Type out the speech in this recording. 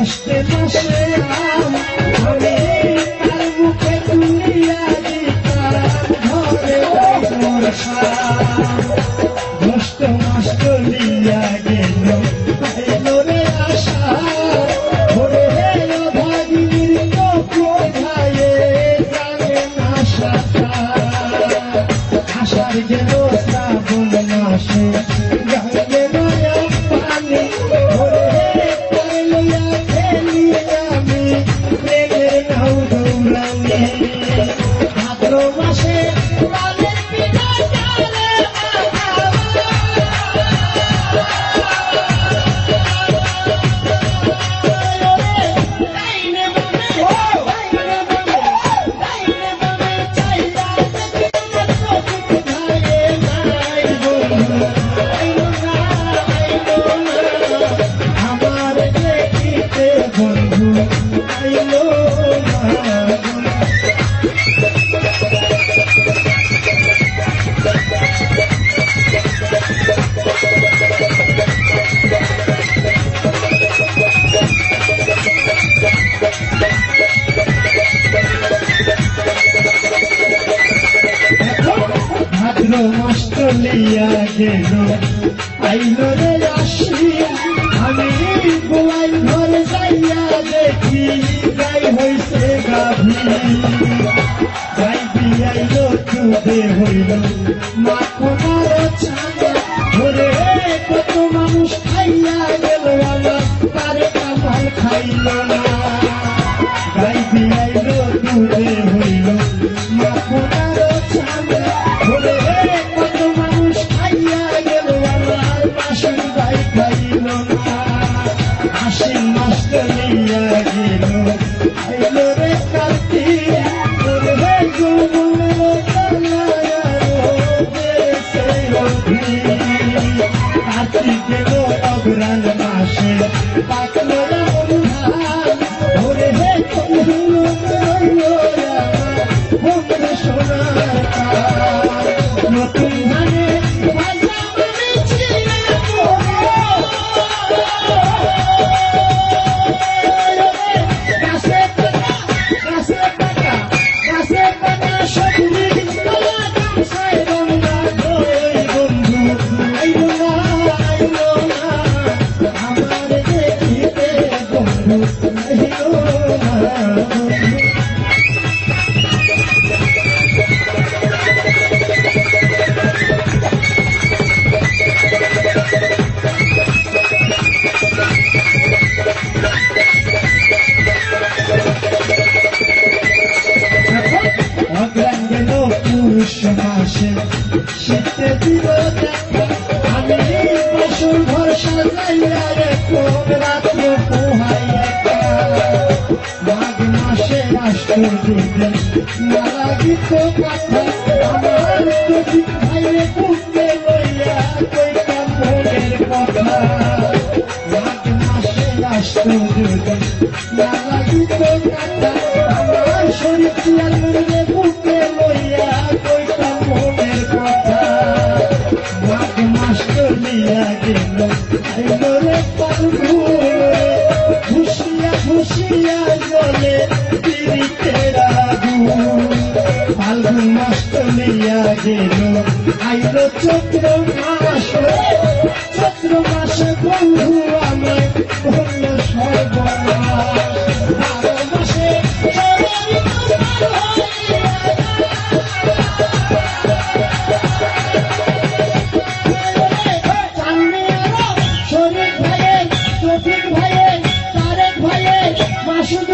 জ্যৈষ্ঠে মাসে আমি তার মুখে তুলিয়া দিতাম ঘরে জ্যৈষ্ঠ মাস চলিয়া গেল এলো রে আশা ঘরে ভাগিনীর তো কোথায় জানে না শাখা আষাঢ় গেল শ্রাবণ মাসে গায়ে নয়া পানি ঘরে লইয়া খেলি আমি প্রেমের নাও দৌড়ানি ভাদ্র মাসে লালের পিঠা চালে ভাদ্র মাস চলিয়া গেল আইলো রে আসি আমি গোয়াল ঘরে যাইয়া দেখি গাই হইছে গাভী গাই দিয়াইলো দুধে হইল মাখনার ছানা ধরে কত মানুষ খাইয়া গেল আমার তারে কামাল খাইল না গাই দিয়াইলো দুধে হইল মাখনার ছানা ধরে কত মানুষ খাইয়া গেল আমার বাসন গাই খাইল না আশ্বিন মাস চলিয়া গেল আইলো রে কার্তিক ধরে যৌবনের কার্তিক গেল অগ্রাণ মাসে পাকলো ধান ধরে সোনার নতুন ধানে শীতে দিল দেখা আমি বসুর ঘর সাজাইয়া রেখো রাত্রে পোহাই একা মাঘ মাসে রাষ্ট্র দিবে মালা গীত কথা আমার যদি ভাইরে বুকে লইয়া কইতাম মনের কথা মাঘ মাসে রাষ্ট্র দিবে মালা গীত কথা আমার শরীর চিয়ার মনে বুকে লইয়া কইতাম মনের কথা মাঘ মাস চলিয়া গেল আইলো রে ঘুষিয়া ঘুষিয়া জলে পিরিতের আগুন ফাল্গুন মাস চলিয়া গেল আইলো চৈত্র মাসে বন্ধু আমায় বলল সর্বনাশ বারো মাসে শরীর ভাইয়ের, রফিক ভাইয়ের, তারেক ভাইয়ের, মাসুদ